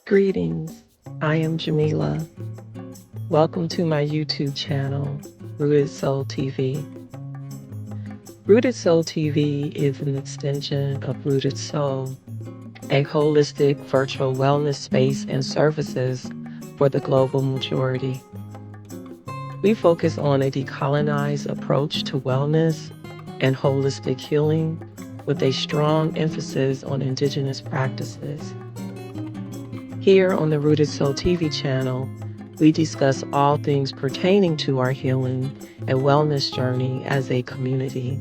Greetings, I am Jamila. Welcome to my YouTube channel, Rooted Soul TV. Rooted Soul TV is an extension of Rooted Soul, a holistic virtual wellness space and services for the global majority. We focus on a decolonized approach to wellness and holistic healing with a strong emphasis on Indigenous practices. Here on the Rooted Soul TV channel, we discuss all things pertaining to our healing and wellness journey as a community.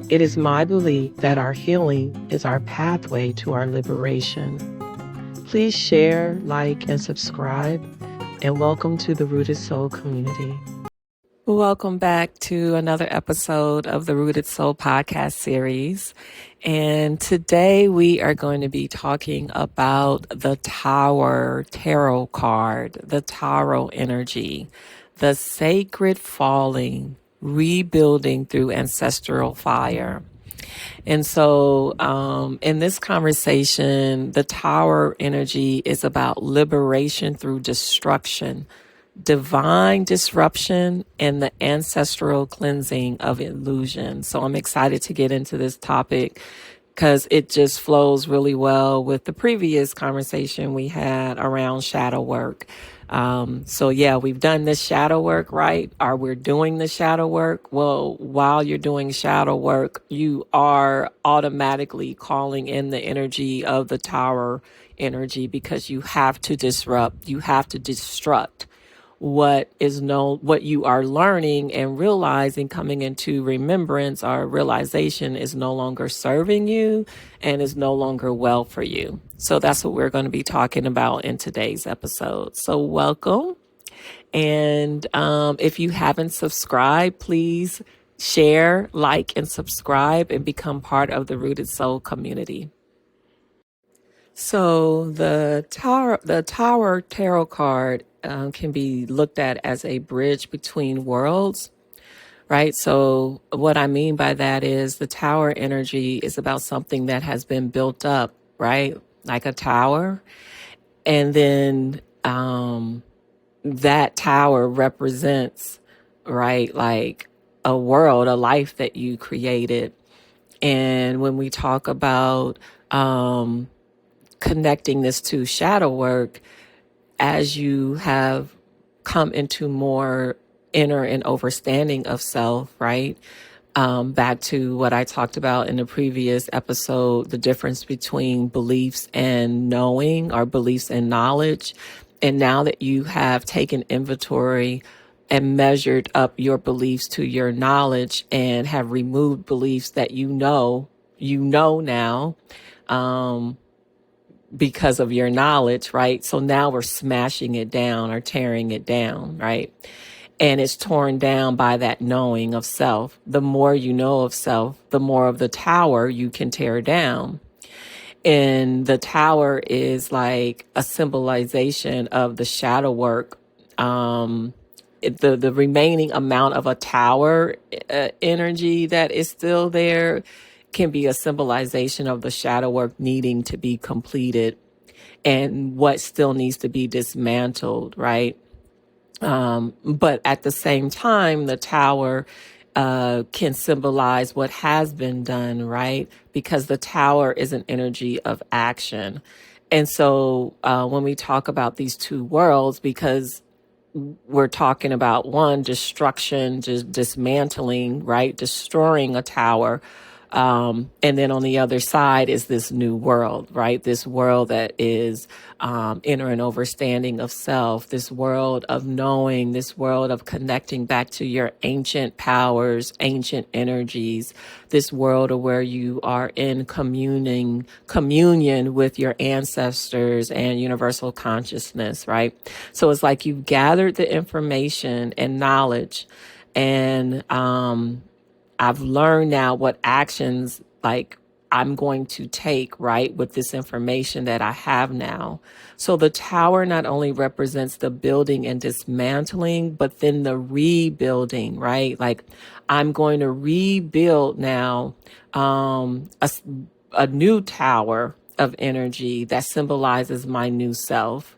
It is my belief that our healing is our pathway to our liberation. Please share, like, and subscribe, and welcome to the Rooted Soul community. Welcome back to another episode of the Rooted Soul podcast series. And today we are going to be talking about the Tower Tarot card, the Tarot energy, the sacred falling, rebuilding through ancestral fire. And so in this conversation, the Tower energy is about liberation through destruction, divine disruption, and the ancestral cleansing of illusion. So I'm excited to get into this topic because it just flows really well with the previous conversation we had around shadow work. So yeah, we've done this shadow work, right? Or we're doing the shadow work. Well, while you're doing shadow work, you are automatically calling in the energy of the Tower energy because you have to disrupt, you have to destruct what you are learning and realizing, coming into remembrance or realization, is no longer serving you and is no longer well for you. So that's what we're going to be talking about in today's episode. So welcome. And if you haven't subscribed, please share, like, and subscribe and become part of the Rooted Soul community. So the Tower Tarot card can be looked at as a bridge between worlds, right? So what I mean by that is the Tower energy is about something that has been built up, right? Like a tower. And then that tower represents, right, like a world, a life that you created. And when we talk about connecting this to shadow work, as you have come into more inner and overstanding of self, right? Back to what I talked about in the previous episode, the difference between beliefs and knowing, or beliefs and knowledge. And now that you have taken inventory and measured up your beliefs to your knowledge and have removed beliefs that you know now, because of your knowledge, right? So now we're smashing it down or tearing it down, right? And it's torn down by that knowing of self. The more you know of self, the more of the tower you can tear down. And the tower is like a symbolization of the shadow work. The remaining amount of a tower energy that is still there can be a symbolization of the shadow work needing to be completed and what still needs to be dismantled, right? But at the same time, the tower can symbolize what has been done, right? Because the tower is an energy of action. And so when we talk about these two worlds, because we're talking about one, destruction, just dismantling, right? Destroying a tower. And then on the other side is this new world, right? This world that is inner and overstanding of self, this world of knowing, this world of connecting back to your ancient powers, ancient energies, this world of where you are in communion with your ancestors and universal consciousness, right? So it's like you've gathered the information and knowledge, and I've learned now what actions like I'm going to take, right, with this information that I have now. So the tower not only represents the building and dismantling, but then the rebuilding, right? Like I'm going to rebuild now a new tower of energy that symbolizes my new self.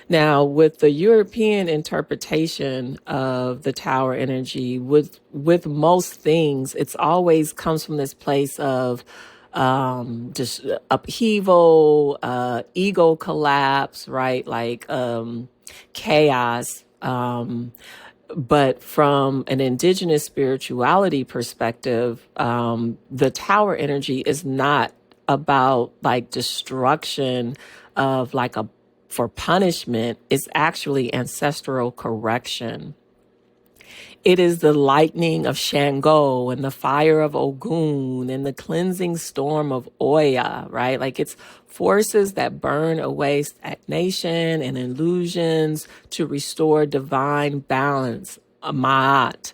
Now, with the European interpretation of the tower energy, with most things, it's always comes from this place of just upheaval, ego collapse, right? Like chaos. But from an indigenous spirituality perspective, the tower energy is not about like destruction of like a for punishment. It's actually ancestral correction. It is the lightning of Shango and the fire of Ogun and the cleansing storm of Oya, right? Like it's forces that burn away stagnation and illusions to restore divine balance, a ma'at,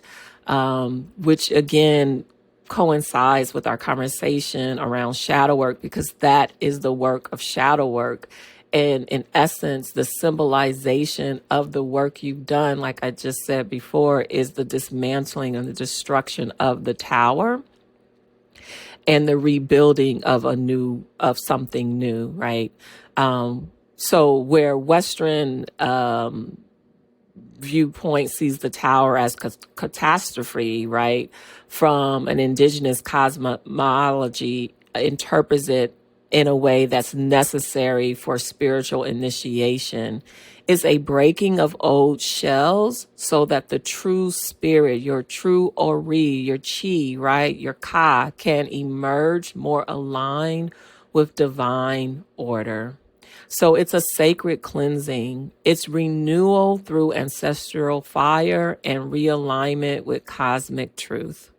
which again coincides with our conversation around shadow work, because that is the work of shadow work. And in essence, the symbolization of the work you've done, like I just said before, is the dismantling and the destruction of the tower and the rebuilding of something new, right? So where Western viewpoint sees the tower as catastrophe, right? From an indigenous cosmology, interprets it in a way that's necessary for spiritual initiation. Is a breaking of old shells so that the true spirit, your true ori, your chi, right, your ka, can emerge more aligned with divine order. So it's a sacred cleansing. It's renewal through ancestral fire and realignment with cosmic truth.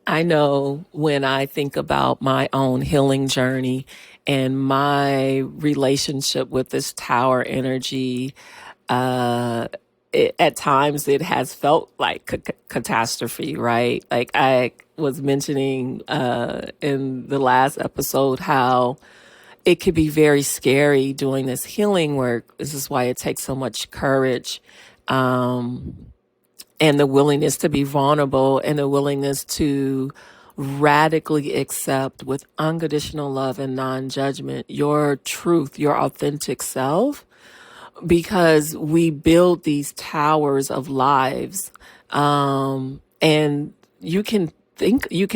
I know when I think about my own healing journey and my relationship with this tower energy, uh, at times it has felt like catastrophe, right? Like I was mentioning in the last episode how it could be very scary doing this healing work. This is why it takes so much courage. And the willingness to be vulnerable and the willingness to radically accept with unconditional love and non-judgment your truth, your authentic self, because we build these towers of lives. And you can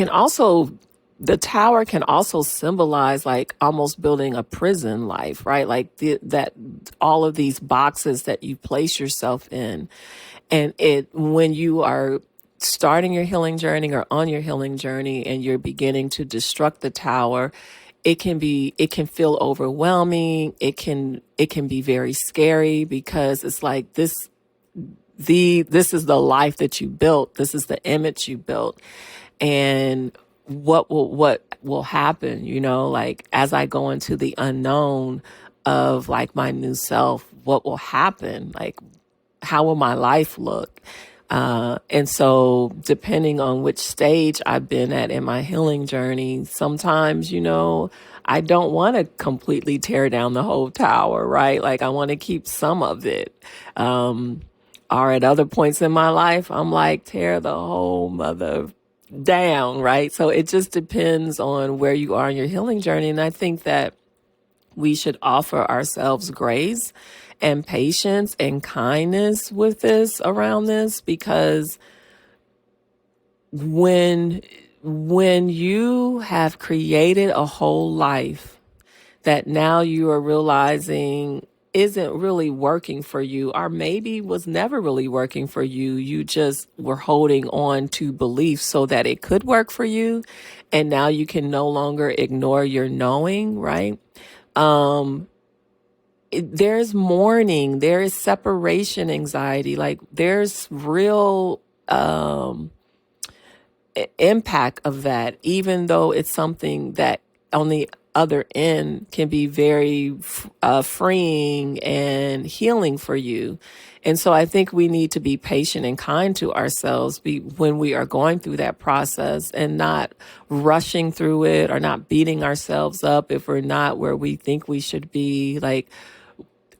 also, the tower can also symbolize like almost building a prison life, right? Like that all of these boxes that you place yourself in. And when you are starting your healing journey or on your healing journey and you're beginning to destruct the tower, it can feel overwhelming. It can be very scary, because it's like this is the life that you built. This is the image you built. And what will happen, like as I go into the unknown of like my new self, what will happen? Like, how will my life look? And so depending on which stage I've been at in my healing journey, sometimes, I don't want to completely tear down the whole tower, right? Like I want to keep some of it. Or at other points in my life, I'm like, tear the whole mother down, right? So it just depends on where you are in your healing journey. And I think that we should offer ourselves grace and patience and kindness with this, around this, because when you have created a whole life that now you are realizing isn't really working for you, or maybe was never really working for you, you just were holding on to beliefs so that it could work for you, and now you can no longer ignore your knowing, right? There's mourning, there is separation anxiety, like there's real impact of that, even though it's something that on the other end can be very freeing and healing for you. And so I think we need to be patient and kind to ourselves when we are going through that process, and not rushing through it or not beating ourselves up if we're not where we think we should be. Like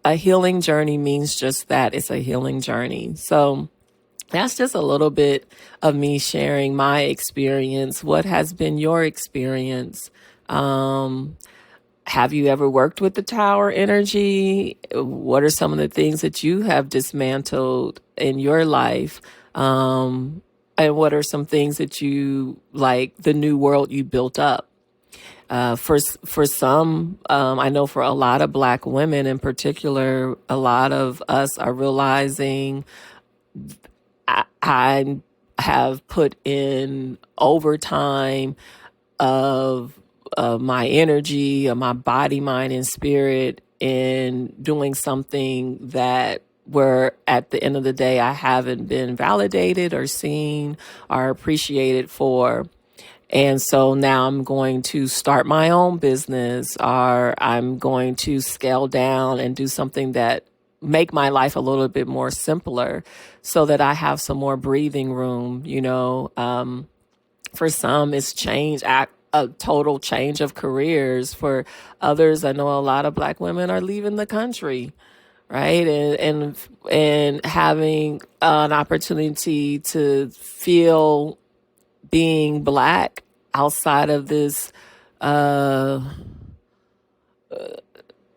a healing journey means just that. It's a healing journey. So that's just a little bit of me sharing my experience. What has been your experience Have you ever worked with the tower energy? What are some of the things that you have dismantled in your life? And what are some things that you like the new world you built up? For some, I know for a lot of Black women in particular, a lot of us are realizing I have put in overtime of my energy, of my body, mind, and spirit in doing something that where at the end of the day I haven't been validated or seen or appreciated for. And so now I'm going to start my own business, or I'm going to scale down and do something that make my life a little bit more simpler so that I have some more breathing room, for some, it's a total change of careers. For others, I know a lot of Black women are leaving the country, right? And having an opportunity to feel being Black outside of this uh,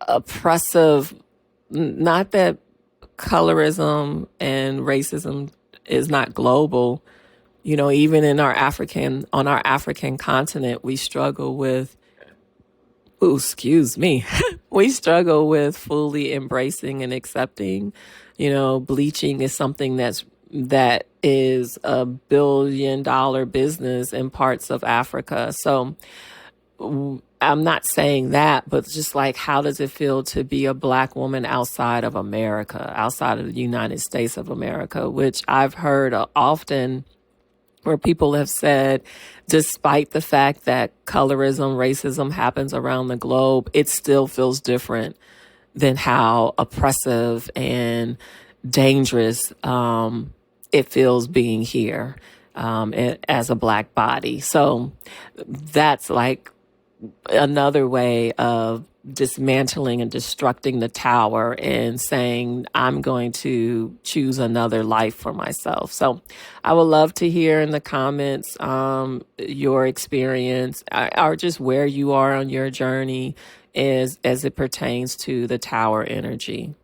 oppressive, not that colorism and racism is not global. Even on our African continent, we struggle with, ooh, excuse me, we struggle with fully embracing and accepting. Bleaching is something that is $1 billion business in parts of Africa. So I'm not saying that, but just like, how does it feel to be a Black woman outside of America, outside of the United States of America, which I've heard often where people have said, despite the fact that colorism, racism happens around the globe, it still feels different than how oppressive and dangerous it feels being here as a Black body. So that's like another way of dismantling and destructing the tower and saying, I'm going to choose another life for myself. So I would love to hear in the comments your experience or just where you are on your journey as it pertains to the tower energy.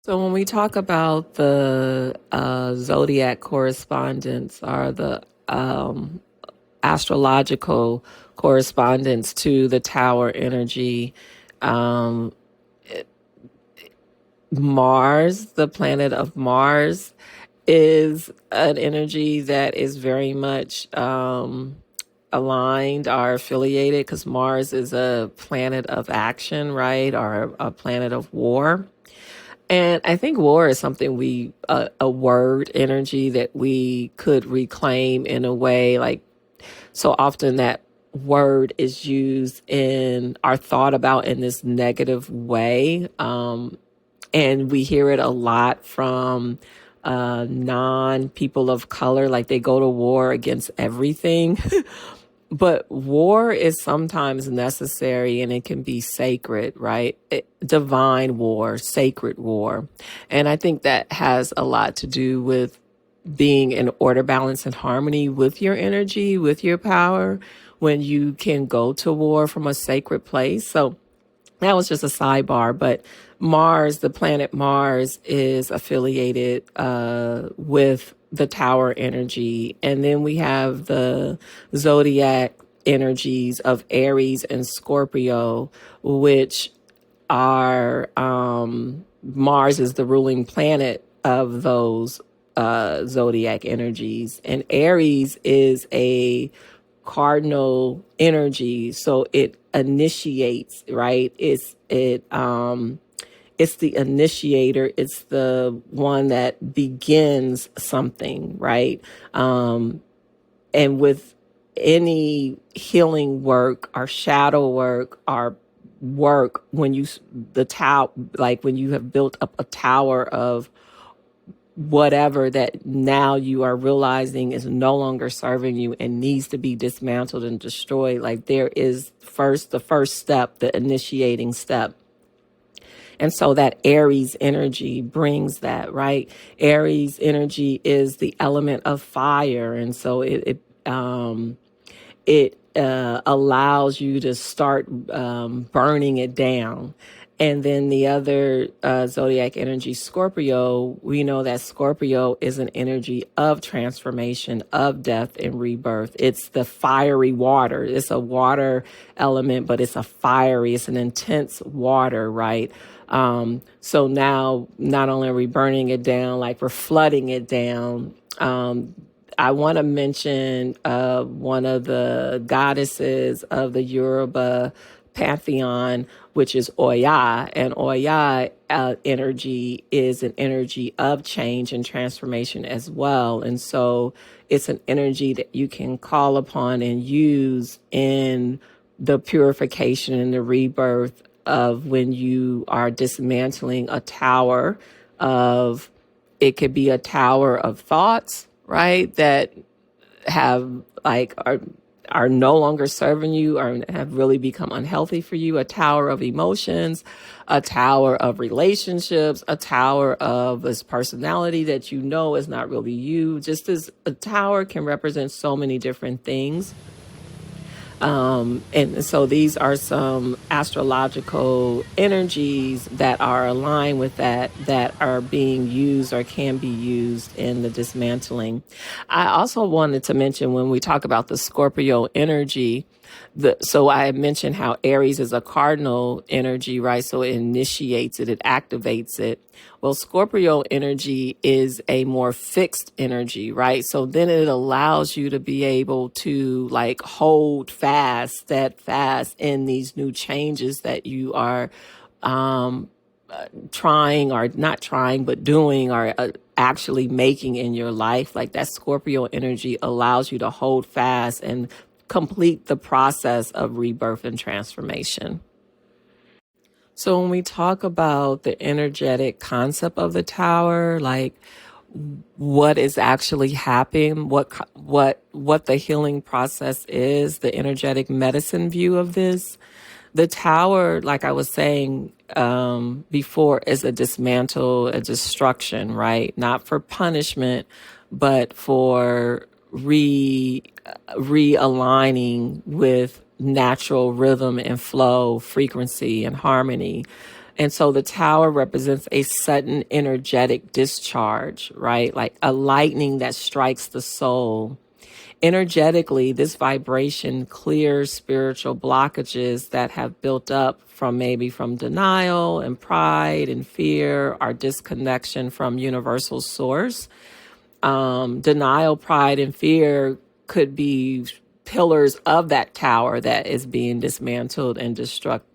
So when we talk about the zodiac correspondence or the astrological correspondence to the tower energy, um, Mars, the planet of Mars, is an energy that is very much aligned or affiliated, because Mars is a planet of action, right? Or a planet of war. And I think war is something a word energy that we could reclaim in a way. Like, so often that word is used in or thought about in this negative way. And we hear it a lot from non people of color, like they go to war against everything. But war is sometimes necessary, and it can be sacred, right? Divine war, sacred war. And I think that has a lot to do with being in order, balance, and harmony with your energy, with your power, when you can go to war from a sacred place. So that was just a sidebar, but Mars, the planet Mars, is affiliated with the tower energy. And then we have the zodiac energies of Aries and Scorpio, which are Mars is the ruling planet of those zodiac energies. And Aries is a cardinal energy, so it initiates, right? It's the initiator. It's the one that begins something, right? And with any healing work or shadow work or work, when when you have built up a tower of whatever that now you are realizing is no longer serving you and needs to be dismantled and destroyed, like there is the first step, the initiating step. And so that Aries energy brings that, right? Aries energy is the element of fire. And so it allows you to start burning it down. And then the other zodiac energy, Scorpio, we know that Scorpio is an energy of transformation, of death and rebirth. It's the fiery water. It's a water element, but it's an intense water, right? So now not only are we burning it down, like we're flooding it down. I want to mention one of the goddesses of the Yoruba pantheon, which is Oya. And Oya energy is an energy of change and transformation as well. And so it's an energy that you can call upon and use in the purification and the rebirth of when you are dismantling a tower of, it could be a tower of thoughts, right? That have like are no longer serving you or have really become unhealthy for you, a tower of emotions, a tower of relationships, a tower of this personality that you know is not really you. Just as a tower can represent so many different things. And so these are some astrological energies that are aligned with that are being used or can be used in the dismantling. I also wanted to mention when we talk about the Scorpio energy, so I had mentioned how Aries is a cardinal energy, right? So it initiates it, it activates it. Well, Scorpio energy is a more fixed energy, right? So then it allows you to be able to like hold fast, steadfast in these new changes that you are trying or not trying, but doing or actually making in your life. Like that Scorpio energy allows you to hold fast and complete the process of rebirth and transformation. So when we talk about the energetic concept of the tower, like what is actually happening, what the healing process is, the energetic medicine view of this, the tower, like I was saying before, is a dismantle, a destruction, right? Not for punishment, but for realigning with natural rhythm and flow, frequency and harmony. And so the tower represents a sudden energetic discharge, right? Like a lightning that strikes the soul. Energetically, this vibration clears spiritual blockages that have built up from denial and pride and fear, our disconnection from universal source. Denial, pride, and fear could be pillars of that tower that is being dismantled and destructed.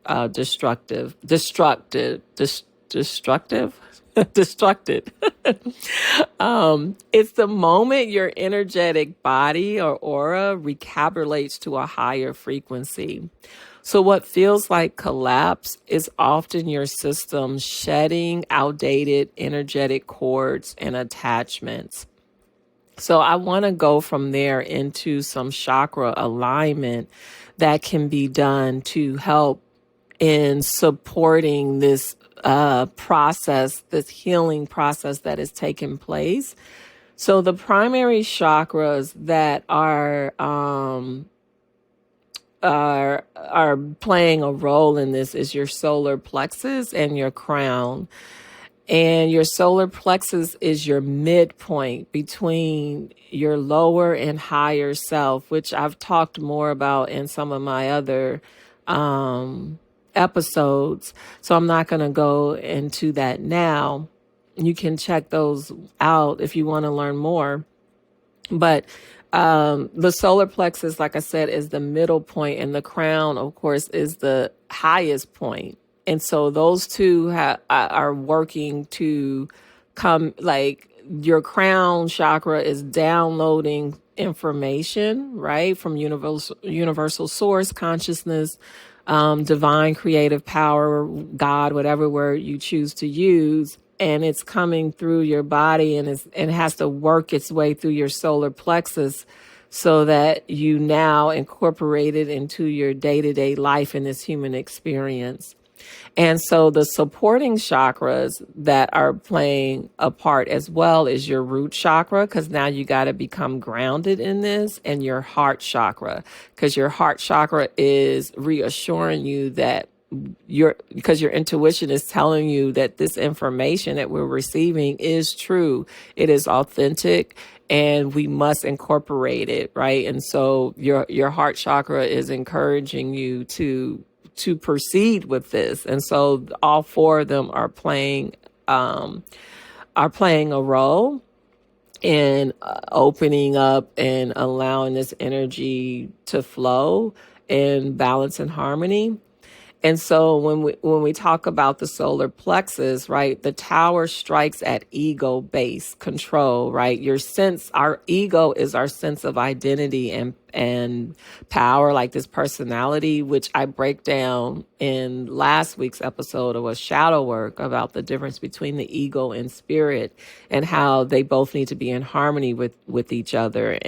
It's the moment your energetic body or aura recalibrates to a higher frequency. So what feels like collapse is often your system shedding outdated energetic cords and attachments. So I want to go from there into some chakra alignment that can be done to help in supporting this process, this healing process that is taking place. So the primary chakras that are playing a role in this is your solar plexus and your crown. And your solar plexus is your midpoint between your lower and higher self, which I've talked more about in some of my other episodes. So I'm not going to go into that now. You can check those out if you want to learn more. But the solar plexus, like I said, is the middle point, and the crown, of course, is the highest point. And so those two are working to come, like your crown chakra is downloading information, right, from universal source, consciousness, divine creative power, God, whatever word you choose to use. And it's coming through your body and it has to work its way through your solar plexus so that you now incorporate it into your day-to-day life in this human experience. And so the supporting chakras that are playing a part as well is your root chakra, because now you got to become grounded in this, and your heart chakra, because your heart chakra is reassuring you that because your intuition is telling you that this information that we're receiving is true, it is authentic, and we must incorporate it, right? And so your heart chakra is encouraging you to proceed with this. And so all four of them are playing a role in opening up and allowing this energy to flow in balance and harmony. And so when we talk about the solar plexus, right, the tower strikes at ego based control, right? Our ego is our sense of identity and power, like this personality, which I break down in last week's episode of a shadow work about the difference between the ego and spirit, and how they both need to be in harmony with each other.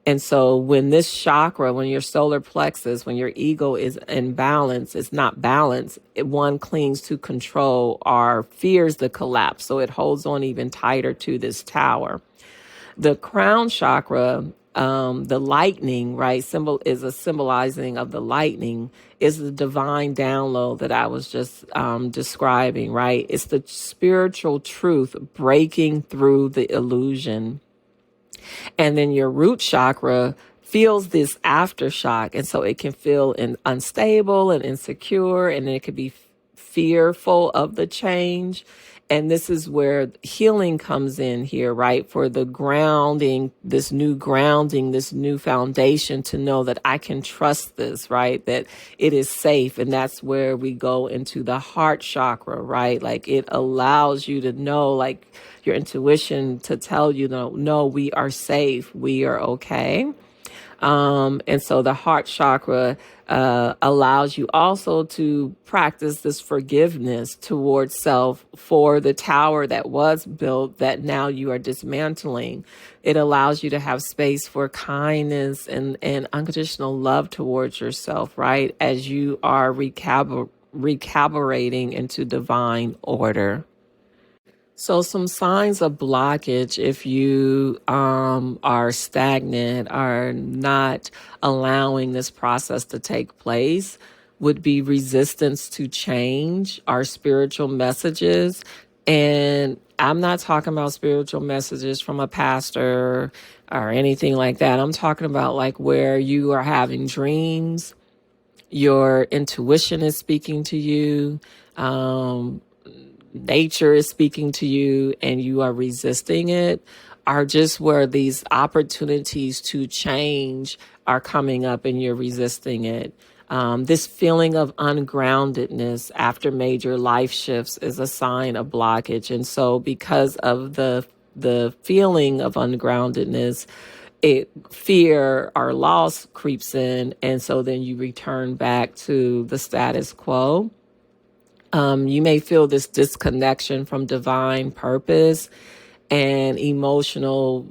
And so when this chakra, when your solar plexus, when your ego is in balance, it's not balanced, one clings to control or fears the collapse. So it holds on even tighter to this tower. The crown chakra, the lightning, right, is a symbolizing of the lightning, is the divine download that I was just describing, right? It's the spiritual truth breaking through the illusion. And then your root chakra feels this aftershock. And so it can feel unstable and insecure, and it could be fearful of the change. And this is where healing comes in here, right? For the grounding, this new foundation to know that I can trust this, right? That it is safe. And that's where we go into the heart chakra, right? Like it allows you to know, like your intuition to tell you, no, we are safe. We are okay. And so the heart chakra allows you also to practice this forgiveness towards self for the tower that was built that now you are dismantling. It allows you to have space for kindness and unconditional love towards yourself, right? As you are recalibrating into divine order. So some signs of blockage, if you are stagnant, are not allowing this process to take place, would be resistance to change, our spiritual messages. And I'm not talking about spiritual messages from a pastor or anything like that. I'm talking about like where you are having dreams, your intuition is speaking to you, nature is speaking to you, and you are resisting it, are just where these opportunities to change are coming up and you're resisting it. This feeling of ungroundedness after major life shifts is a sign of blockage. And so because of the feeling of ungroundedness, fear or loss creeps in. And so then you return back to the status quo. You may feel this disconnection from divine purpose and emotional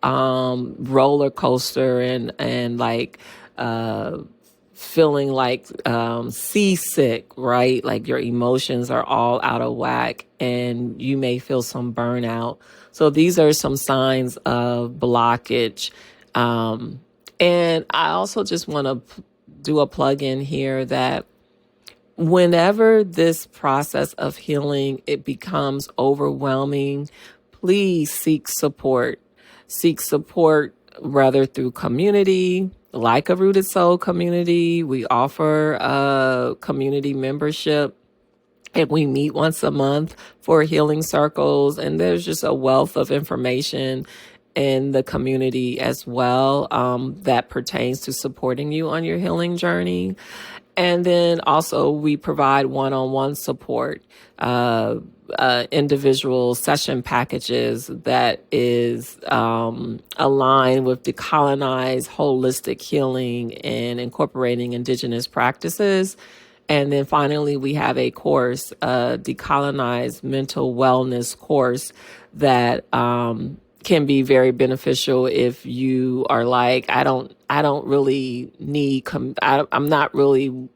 roller coaster and like feeling like seasick, right? Like your emotions are all out of whack and you may feel some burnout. So these are some signs of blockage. And I also just want to do a plug in here that whenever this process of healing, it becomes overwhelming, please seek support. Seek support rather through community, like a Rooted Soul community. We offer a community membership, and we meet once a month for healing circles. And there's just a wealth of information in the community as well that pertains to supporting you on your healing journey. And then also we provide one-on-one support, individual session packages that is aligned with decolonized holistic healing and incorporating Indigenous practices. And then finally, we have a course, a decolonized mental wellness course that can be very beneficial if you are like, I don't really need, I'm not really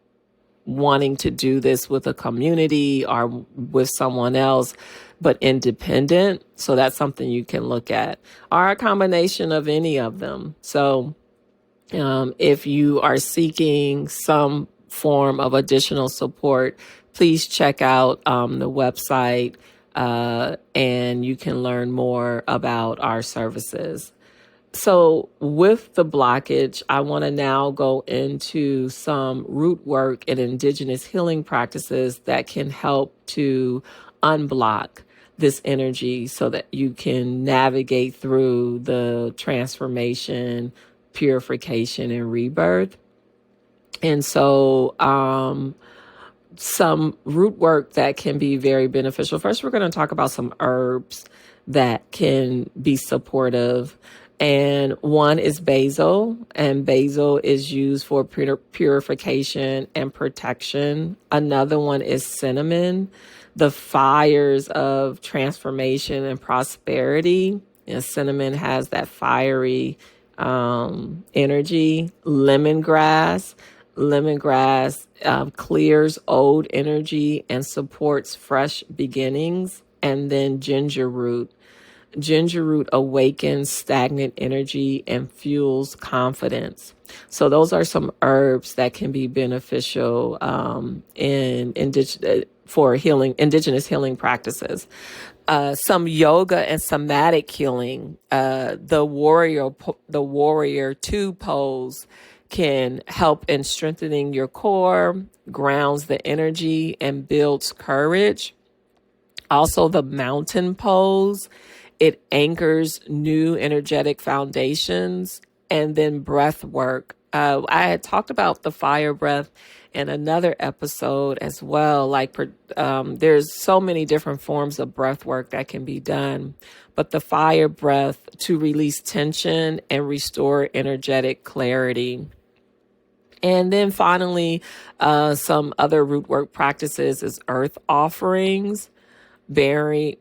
wanting to do this with a community or with someone else, but independent. So that's something you can look at, or a combination of any of them. So if you are seeking some form of additional support, please check out the website and you can learn more about our services. So with the blockage, I want to now go into some root work and indigenous healing practices that can help to unblock this energy so that you can navigate through the transformation, purification, and rebirth. And so, some root work that can be very beneficial. First, we're going to talk about some herbs that can be supportive. And one is basil, and basil is used for purification and protection. Another one is cinnamon, the fires of transformation and prosperity. And cinnamon has that fiery energy. Lemongrass clears old energy and supports fresh beginnings. And then ginger root. Ginger root awakens stagnant energy and fuels confidence. So those are some herbs that can be beneficial for healing, indigenous healing practices. Some yoga and somatic healing. The warrior two pose can help in strengthening your core, grounds the energy, and builds courage. Also, the mountain pose, it anchors new energetic foundations. And then breath work. I had talked about the fire breath in another episode as well. Like there's so many different forms of breath work that can be done. But the fire breath to release tension and restore energetic clarity. And then finally, some other root work practices is earth offerings, bury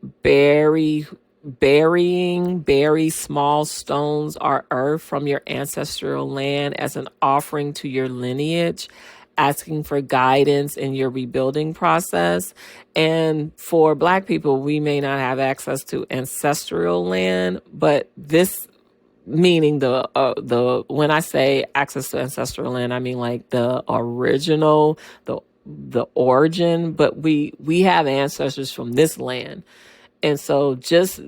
small stones or earth from your ancestral land as an offering to your lineage, asking for guidance in your rebuilding process. And for Black people, we may not have access to ancestral land, but this meaning the when I say access to ancestral land, I mean like the original, the origin, but we have ancestors from this land. And so just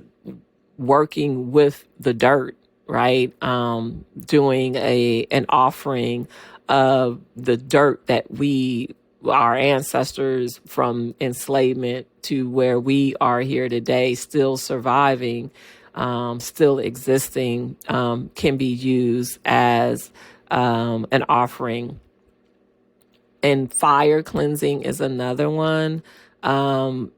working with the dirt, right? Doing an offering of the dirt that our ancestors from enslavement to where we are here today, still surviving, still existing, can be used as an offering. And fire cleansing is another one. Fire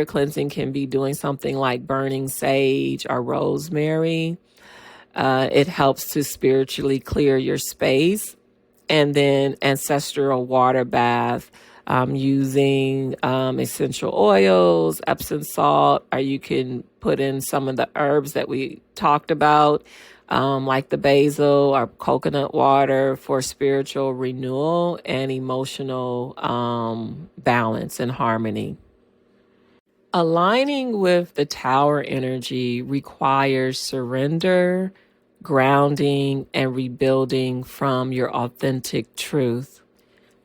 cleansing can be doing something like burning sage or rosemary. It helps to spiritually clear your space. And then ancestral water bath, using essential oils, Epsom salt, or you can put in some of the herbs that we talked about, like the basil or coconut water for spiritual renewal and emotional balance and harmony. Aligning with the tower energy requires surrender, grounding, and rebuilding from your authentic truth.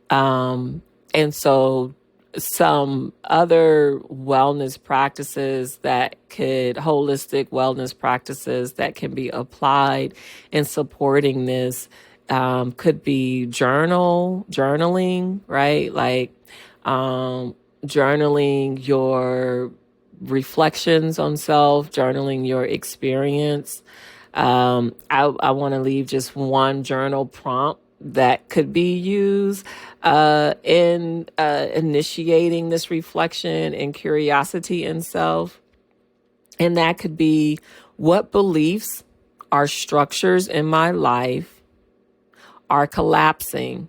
And so some other wellness practices holistic wellness practices that can be applied in supporting this, could be journaling, right? Like, journaling your reflections on self, journaling your experience. I want to leave just one journal prompt that could be used in initiating this reflection and curiosity in self. And that could be, what beliefs or structures in my life are collapsing,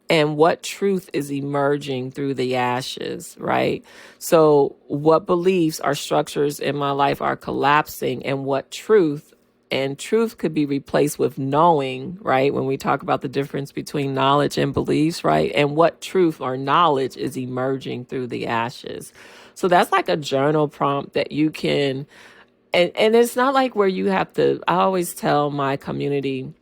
and what truth is emerging through the ashes, right? So what beliefs or structures in my life are collapsing, and what truth and truth could be replaced with knowing, right? When we talk about the difference between knowledge and beliefs, right? And what truth or knowledge is emerging through the ashes. So that's like a journal prompt that you can, and it's not like where you have to, I always tell my community,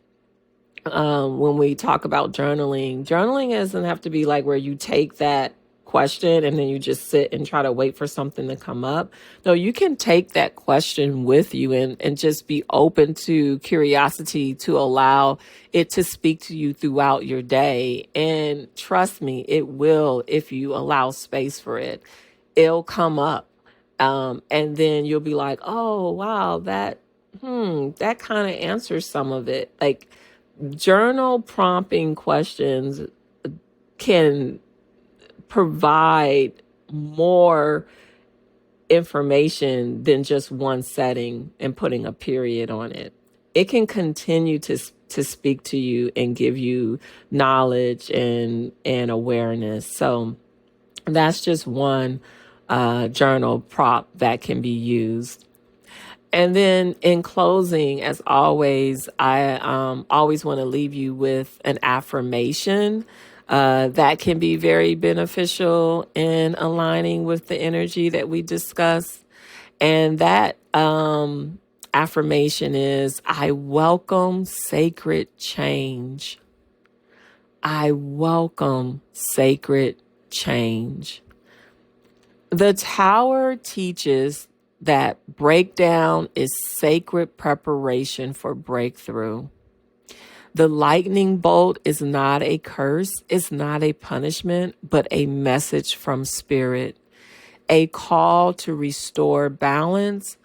when we talk about journaling doesn't have to be like where you take that question and then you just sit and try to wait for something to come up. No, you can take that question with you and just be open to curiosity to allow it to speak to you throughout your day. And trust me, it will if you allow space for it. It'll come up. And then you'll be like, oh, wow, that kind of answers some of it. Like, journal prompting questions can provide more information than just one setting and putting a period on it. It can continue to speak to you and give you knowledge and awareness. So that's just one journal prompt that can be used. And then in closing, as always, I always want to leave you with an affirmation that can be very beneficial in aligning with the energy that we discussed. And that affirmation is, I welcome sacred change. I welcome sacred change. The Tower teaches that breakdown is sacred preparation for breakthrough. The lightning bolt is not a curse, it's not a punishment, but a message from spirit, a call to restore balance,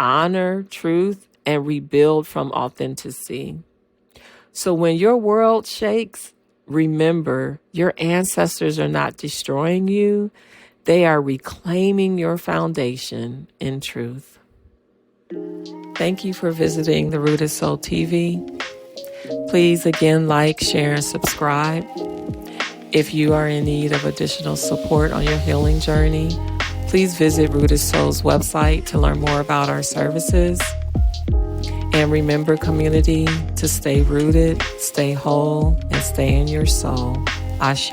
honor truth, and rebuild from authenticity. So when your world shakes, remember your ancestors are not destroying you. They are reclaiming your foundation in truth. Thank you for visiting the Rooted Soul TV. Please again like, share, and subscribe. If you are in need of additional support on your healing journey, please visit Rooted Soul's website to learn more about our services. And remember, community, to stay rooted, stay whole, and stay in your soul. Ashe.